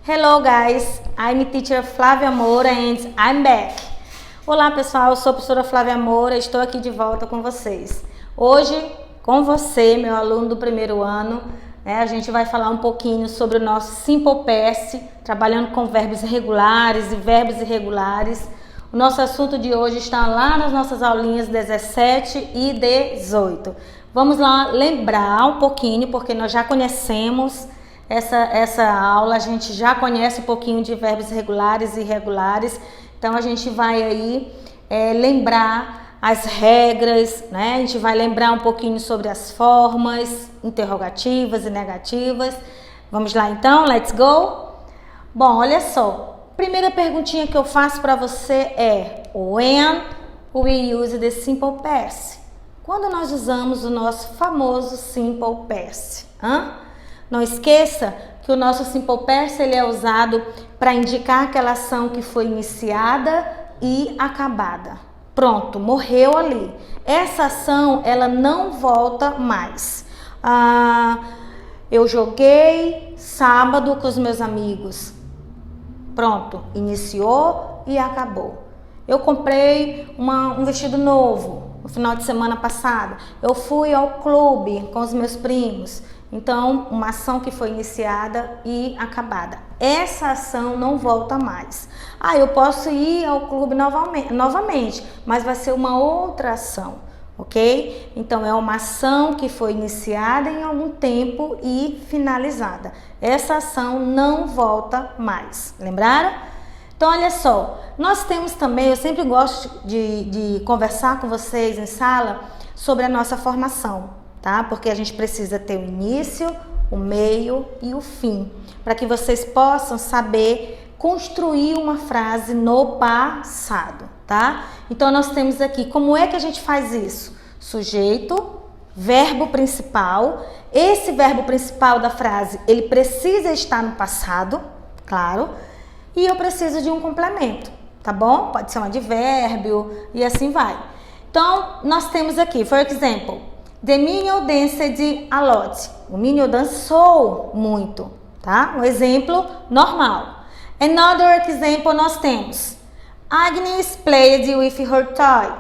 Hello guys, I'm teacher Flávia Moura and I'm back. Olá pessoal, eu sou a professora Flávia Moura, estou aqui de volta com vocês. Hoje, com você, meu aluno do primeiro ano, a gente vai falar um pouquinho sobre o nosso Simple Past, trabalhando com verbos regulares e verbos irregulares. O nosso assunto de hoje está lá nas nossas aulinhas 17 e 18. Vamos lá lembrar um pouquinho, porque nós já conhecemos essa aula, a gente já conhece um pouquinho de verbos regulares e irregulares, então a gente vai aí lembrar as regras, né? A gente vai lembrar um pouquinho sobre as formas interrogativas e negativas. Vamos lá então, let's go? Bom, olha só, primeira perguntinha que eu faço para você é: when we use the simple past? Quando nós usamos o nosso famoso simple past? Não esqueça que o nosso simple past ele é usado para indicar aquela ação que foi iniciada e acabada. Pronto, morreu ali. Essa ação ela não volta mais. Eu joguei sábado com os meus amigos. Pronto, iniciou e acabou. Eu comprei um vestido novo no final de semana passado. Eu fui ao clube com os meus primos. Então, uma ação que foi iniciada e acabada. Essa ação não volta mais. Eu posso ir ao clube novamente, mas vai ser uma outra ação, ok? Então, é uma ação que foi iniciada em algum tempo e finalizada. Essa ação não volta mais. Lembraram? Então, olha só, nós temos também, eu sempre gosto de conversar com vocês em sala sobre a nossa formação. Tá? Porque a gente precisa ter o início, o meio e o fim, para que vocês possam saber construir uma frase no passado, tá? Então nós temos aqui, como é que a gente faz isso? Sujeito, verbo principal. Esse verbo principal da frase, ele precisa estar no passado, claro, e eu preciso de um complemento, tá bom? Pode ser um advérbio e assim vai. Então nós temos aqui, for example, the Minho danced a lot. O Minho dançou muito, tá? Um exemplo normal. Another example nós temos: Agnes played with her toy.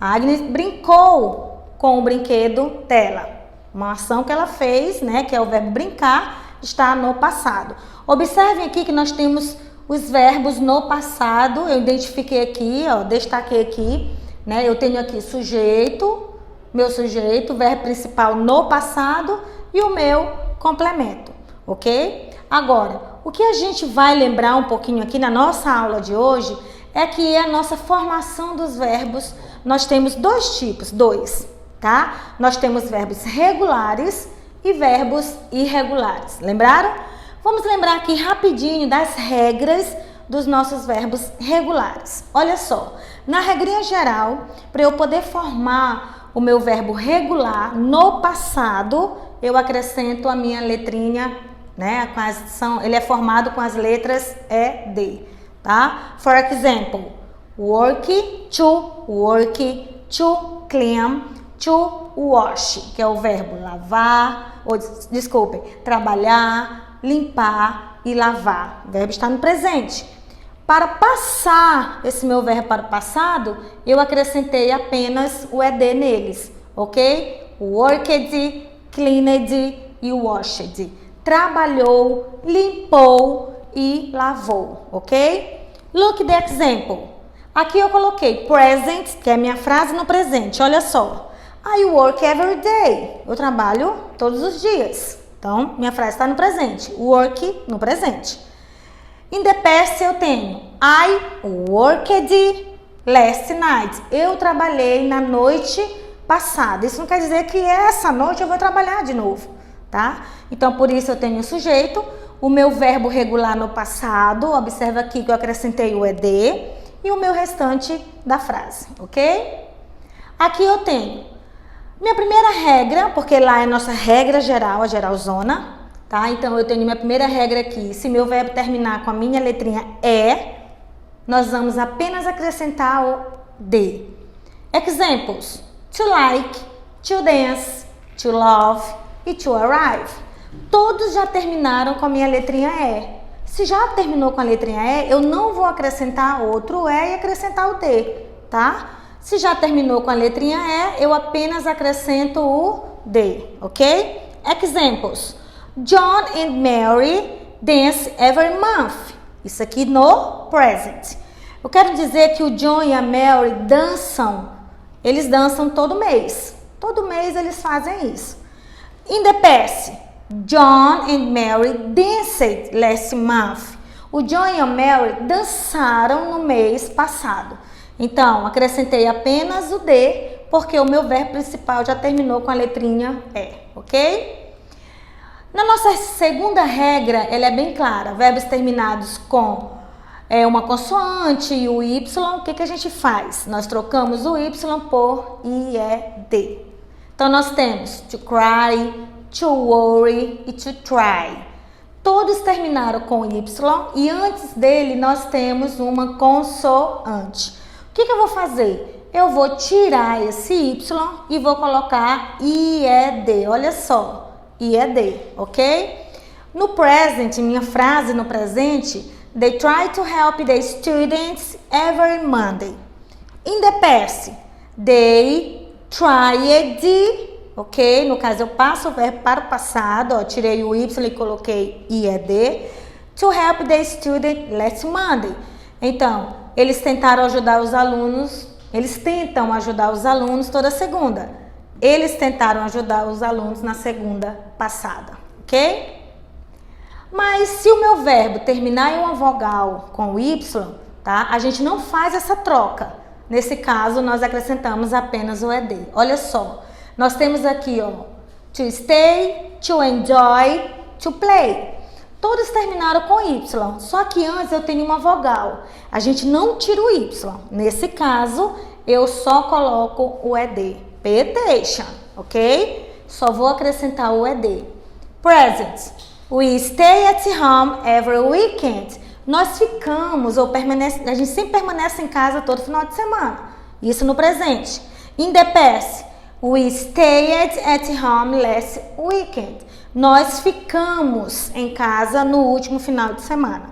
A Agnes brincou com o brinquedo dela. Uma ação que ela fez, né? Que é o verbo brincar, está no passado. Observem aqui que nós temos os verbos no passado. Eu identifiquei aqui, ó, destaquei aqui, né? Eu tenho aqui sujeito. Meu sujeito, verbo principal no passado e o meu complemento, ok? Agora, o que a gente vai lembrar um pouquinho aqui na nossa aula de hoje é que a nossa formação dos verbos, nós temos dois, tá? Nós temos verbos regulares e verbos irregulares, lembraram? Vamos lembrar aqui rapidinho das regras dos nossos verbos regulares. Olha só, na regrinha geral, para eu poder formar o meu verbo regular no passado, eu acrescento a minha letrinha, né? Ele é formado com as letras ED, tá? For example, work, to clean, to wash, que é o verbo lavar, trabalhar, limpar e lavar. O verbo está no presente. Para passar esse meu verbo para o passado, eu acrescentei apenas o ED neles, ok? Worked, cleaned e washed. Trabalhou, limpou e lavou, ok? Look the example. Aqui eu coloquei present, que é a minha frase no presente. Olha só. I work every day. Eu trabalho todos os dias. Então, minha frase está no presente. Work no presente. In the past eu tenho I worked last night. Eu trabalhei na noite passada. Isso não quer dizer que essa noite eu vou trabalhar de novo, tá? Então, por isso eu tenho o sujeito, o meu verbo regular no passado. Observa aqui que eu acrescentei o ED e o meu restante da frase, ok? Aqui eu tenho minha primeira regra, porque lá é a nossa regra geral, a geralzona. Tá? Então, eu tenho minha primeira regra aqui. Se meu verbo terminar com a minha letrinha E, nós vamos apenas acrescentar o D. Examples: to like, to dance, to love e to arrive. Todos já terminaram com a minha letrinha E. Se já terminou com a letrinha E, eu não vou acrescentar outro E e acrescentar o D, tá? Se já terminou com a letrinha E, eu apenas acrescento o D, ok? Examples. John and Mary dance every month. Isso aqui no present. Eu quero dizer que o John e a Mary dançam. Eles dançam todo mês. Todo mês eles fazem isso. In the past, John and Mary danced last month. O John e a Mary dançaram no mês passado. Então, acrescentei apenas o D, porque o meu verbo principal já terminou com a letrinha E, ok? Na nossa segunda regra, ela é bem clara. Verbos terminados com uma consoante e o Y, o que a gente faz? Nós trocamos o Y por IED. Então, nós temos to cry, to worry e to try. Todos terminaram com Y e antes dele nós temos uma consoante. O que eu vou fazer? Eu vou tirar esse Y e vou colocar IED. Olha só, IED, ok? No present, minha frase no presente, they try to help the students every Monday. In the past, they tried, ok? No caso, eu passo o verbo para o passado, ó, tirei o Y e coloquei IED. To help the student last Monday. Então, eles tentaram ajudar os alunos, eles tentam ajudar os alunos toda segunda. Eles tentaram ajudar os alunos na segunda passada, ok? Mas se o meu verbo terminar em uma vogal com o Y, tá? A gente não faz essa troca. Nesse caso, nós acrescentamos apenas o ED. Olha só, nós temos aqui, ó, to stay, to enjoy, to play. Todos terminaram com Y, só que antes eu tenho uma vogal. A gente não tira o Y. Nesse caso, eu só coloco o ED. Pay attention, ok? Só vou acrescentar o ED. Present. We stay at home every weekend. Nós ficamos ou permanece, a gente sempre permanece em casa todo final de semana. Isso no presente. In the past, we stayed at home last weekend. Nós ficamos em casa no último final de semana.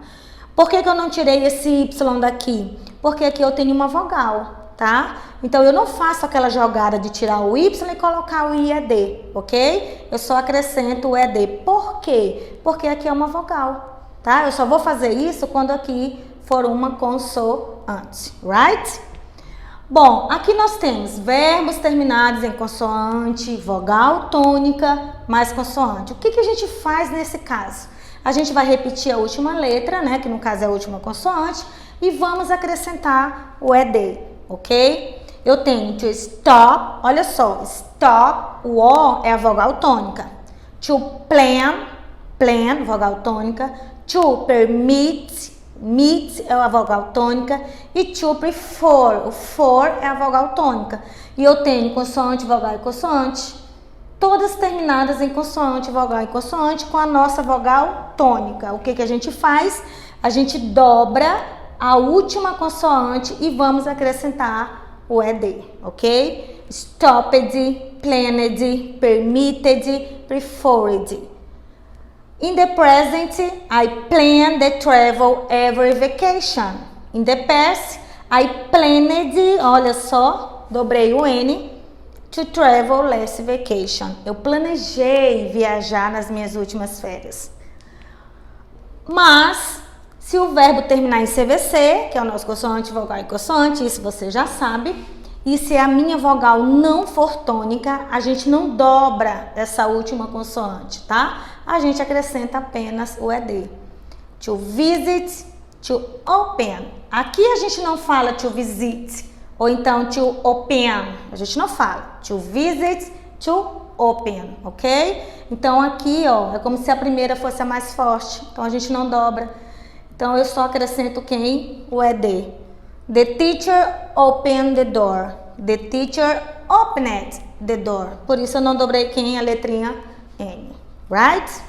Por que eu não tirei esse Y daqui? Porque aqui eu tenho uma vogal, tá? Então, eu não faço aquela jogada de tirar o Y e colocar o IED, ok? Eu só acrescento o ED. Por quê? Porque aqui é uma vogal, tá? Eu só vou fazer isso quando aqui for uma consoante, right? Bom, aqui nós temos verbos terminados em consoante, vogal tônica, mais consoante. O que a gente faz nesse caso? A gente vai repetir a última letra, né, que no caso é a última consoante, e vamos acrescentar o ED, ok? Eu tenho to stop, olha só, stop, o O é a vogal tônica. To plan, plan, vogal tônica. To permit, meet é a vogal tônica e to prefer, o for é a vogal tônica. E eu tenho consoante, vogal e consoante, todas terminadas em consoante, vogal e consoante com a nossa vogal tônica. O que a gente faz? A gente dobra a última consoante e vamos acrescentar o ED, ok? Stopped, planned, permitted, preferred. In the present, I plan the travel every vacation. In the past, I planned, olha só, dobrei o N, to travel last vacation. Eu planejei viajar nas minhas últimas férias. Mas, se o verbo terminar em CVC, que é o nosso consoante, vogal e consoante, isso você já sabe, e se a minha vogal não for tônica, a gente não dobra essa última consoante, tá? A gente acrescenta apenas o ED. To visit, to open. Aqui a gente não fala to visit, ou então to open. A gente não fala. To visit, to open, ok? Então aqui, ó, é como se a primeira fosse a mais forte. Então a gente não dobra. Então eu só acrescento quem? O ED. The teacher opened the door. The teacher opened the door. Por isso eu não dobrei quem? A letrinha N. Right?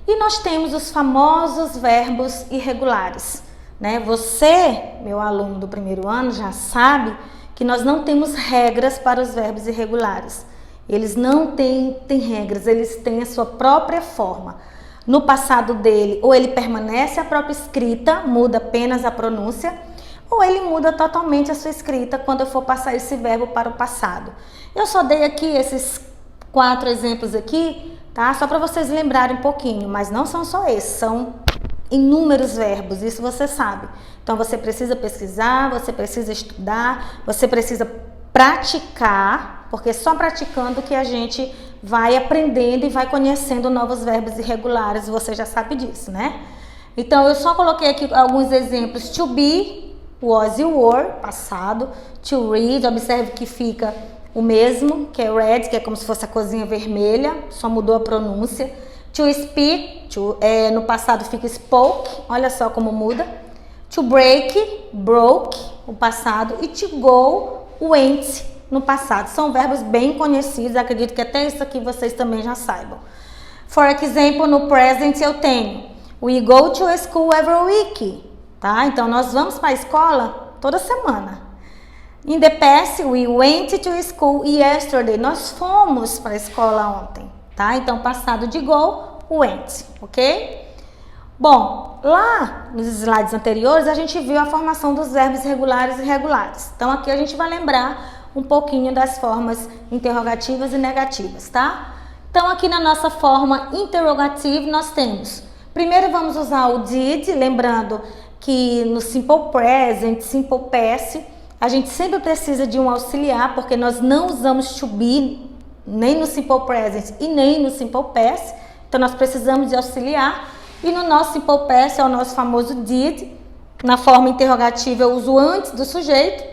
E nós temos os famosos verbos irregulares, né? Você, meu aluno do primeiro ano, já sabe que nós não temos regras para os verbos irregulares. Eles não têm regras, eles têm a sua própria forma. no passado dele, ou ele permanece a própria escrita, muda apenas a pronúncia, ou ele muda totalmente a sua escrita quando eu for passar esse verbo para o passado. Eu só dei aqui esses 4 exemplos aqui, tá? Só para vocês lembrarem um pouquinho, mas não são só esses, são inúmeros verbos, isso você sabe. Então você precisa pesquisar, você precisa estudar, você precisa praticar, porque só praticando que a gente vai aprendendo e vai conhecendo novos verbos irregulares, você já sabe disso, né? Então eu só coloquei aqui alguns exemplos. To be, was e were, passado. To read, observe que fica o mesmo, que é red, que é como se fosse a cozinha vermelha, só mudou a pronúncia. To speak, no passado fica spoke, olha só como muda. To break, broke, o passado. E to go, went, no passado. São verbos bem conhecidos, acredito que até isso aqui vocês também já saibam. For example, no present eu tenho we go to school every week, tá? Então nós vamos para a escola toda semana. In the past, we went to school yesterday. Nós fomos para a escola ontem, tá? Então passado de go, went, ok? Bom, lá nos slides anteriores a gente viu a formação dos verbos regulares e irregulares. Então aqui a gente vai lembrar um pouquinho das formas interrogativas e negativas, tá? Então aqui na nossa forma interrogativa nós temos, primeiro vamos usar o did, lembrando que no simple present, simple past, a gente sempre precisa de um auxiliar, porque nós não usamos to be nem no simple present e nem no simple past, então nós precisamos de auxiliar. E no nosso simple past é o nosso famoso did. Na forma interrogativa eu uso antes do sujeito.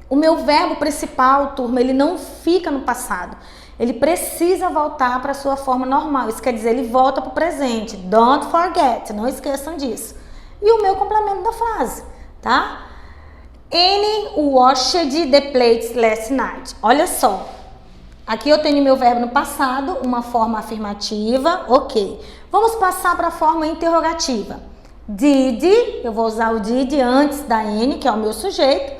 O meu verbo principal, turma, ele não fica no passado. Ele precisa voltar para a sua forma normal. Isso quer dizer, ele volta para o presente. Don't forget, não esqueçam disso. E o meu complemento da frase, tá? Annie washed the plates last night. Olha só. Aqui eu tenho meu verbo no passado, uma forma afirmativa, ok. Vamos passar para a forma interrogativa. Did, eu vou usar o did antes da N, que é o meu sujeito,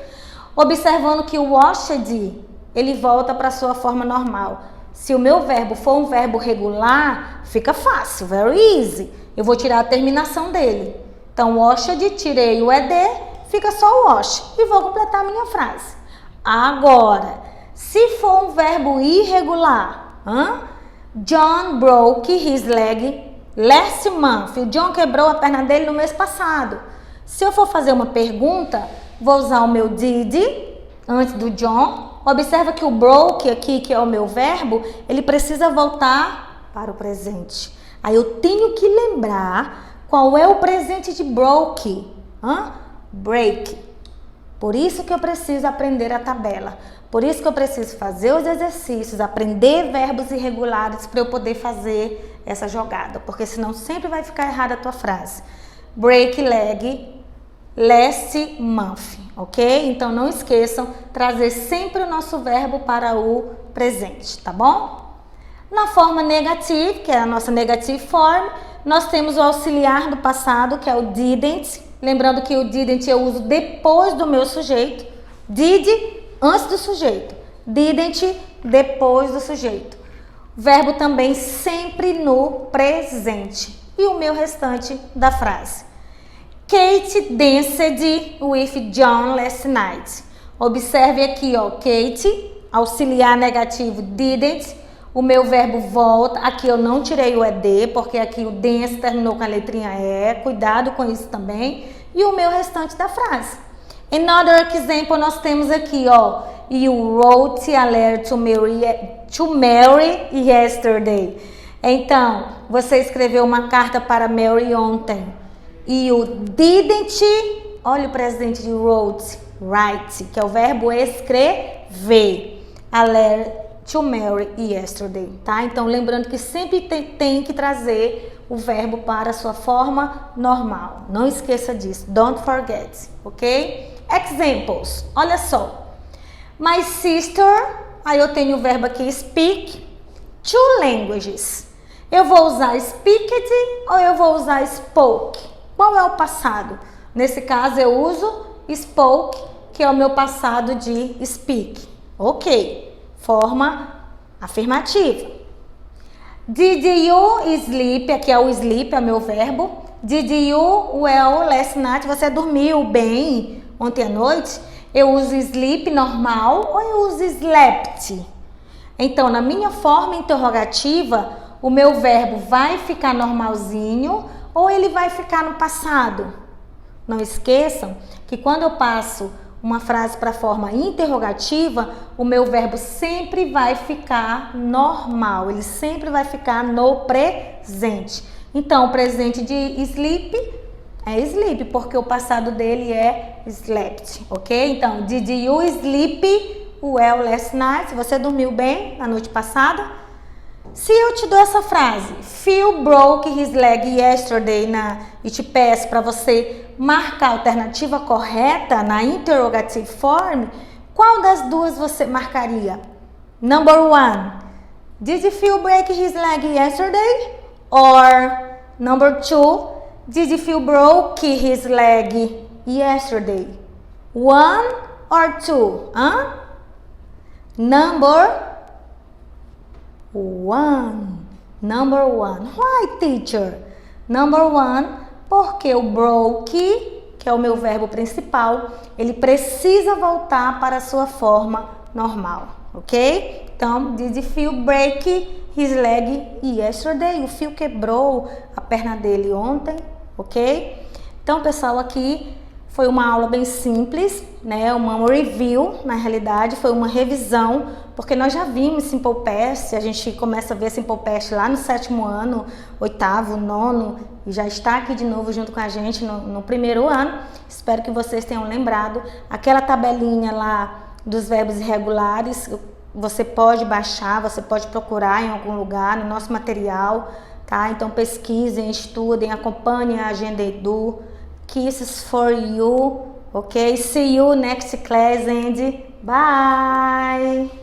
observando que o washed, ele volta para a sua forma normal. Se o meu verbo for um verbo regular, fica fácil, very easy. Eu vou tirar a terminação dele. Então, washed, tirei o ed, fica só o wash e vou completar a minha frase. Agora, se for um verbo irregular, John broke his leg last month. O John quebrou a perna dele no mês passado. Se eu for fazer uma pergunta, vou usar o meu did antes do John. Observa que o broke aqui, que é o meu verbo, ele precisa voltar para o presente. Aí eu tenho que lembrar qual é o presente de broke. Break. Por isso que eu preciso aprender a tabela. Por isso que eu preciso fazer os exercícios, aprender verbos irregulares para eu poder fazer essa jogada. Porque senão sempre vai ficar errada a tua frase. Break leg last month, ok? Então não esqueçam, trazer sempre o nosso verbo para o presente, tá bom? Na forma negativa, que é a nossa negative form, nós temos o auxiliar do passado, que é o didn't. Lembrando que o didn't eu uso depois do meu sujeito. Did antes do sujeito. Didn't depois do sujeito. Verbo também sempre no presente. E o meu restante da frase. Kate danced with John last night. Observe aqui, ó, Kate, auxiliar negativo didn't. O meu verbo volta. Aqui eu não tirei o ed, porque aqui o dance terminou com a letrinha E. Cuidado com isso também. E o meu restante da frase. Another example nós temos aqui, ó. You wrote a letter to Mary yesterday. Então, você escreveu uma carta para Mary ontem. E o didn't, olha o presente de wrote, write, que é o verbo escrever. A letter to Mary yesterday, tá? Então, lembrando que sempre tem que trazer o verbo para a sua forma normal. Não esqueça disso. Don't forget, ok? Examples. Olha só. My sister, aí eu tenho o verbo aqui speak two languages. Eu vou usar speaked ou eu vou usar spoke? Qual é o passado? Nesse caso eu uso spoke, que é o meu passado de speak. Ok. Forma afirmativa. Did you sleep? Aqui é o sleep, é o meu verbo. Did you well last night? Você dormiu bem ontem à noite? Eu uso sleep normal ou eu uso slept? Então, na minha forma interrogativa, o meu verbo vai ficar normalzinho ou ele vai ficar no passado? Não esqueçam que quando eu passo uma frase para a forma interrogativa, o meu verbo sempre vai ficar normal, ele sempre vai ficar no presente. Então, o presente de sleep é sleep, porque o passado dele é slept, ok? Então, did you sleep well last night? Você dormiu bem na noite passada? Se eu te dou essa frase, Phil broke his leg yesterday, e te peço para você marcar a alternativa correta na interrogative form, qual das duas você marcaria? Number one, did Phil break his leg yesterday? Or number two, did Phil broke his leg yesterday? One or two? Number one. Why, teacher? Number one, porque o broke, que é o meu verbo principal, ele precisa voltar para a sua forma normal, ok? Então, did Phil break his leg yesterday? O Phil quebrou a perna dele ontem, ok? Então, pessoal, aqui foi uma aula bem simples, né? Uma review, na realidade, foi uma revisão, porque nós já vimos Simple Past, a gente começa a ver Simple Past lá no 7º ano, 8º, 9º, e já está aqui de novo junto com a gente no 1º ano. Espero que vocês tenham lembrado. Aquela tabelinha lá dos verbos irregulares, você pode baixar, você pode procurar em algum lugar no nosso material, tá? Então pesquisem, estudem, acompanhem a Agenda Edu. Kisses for you, okay? See you next class and bye!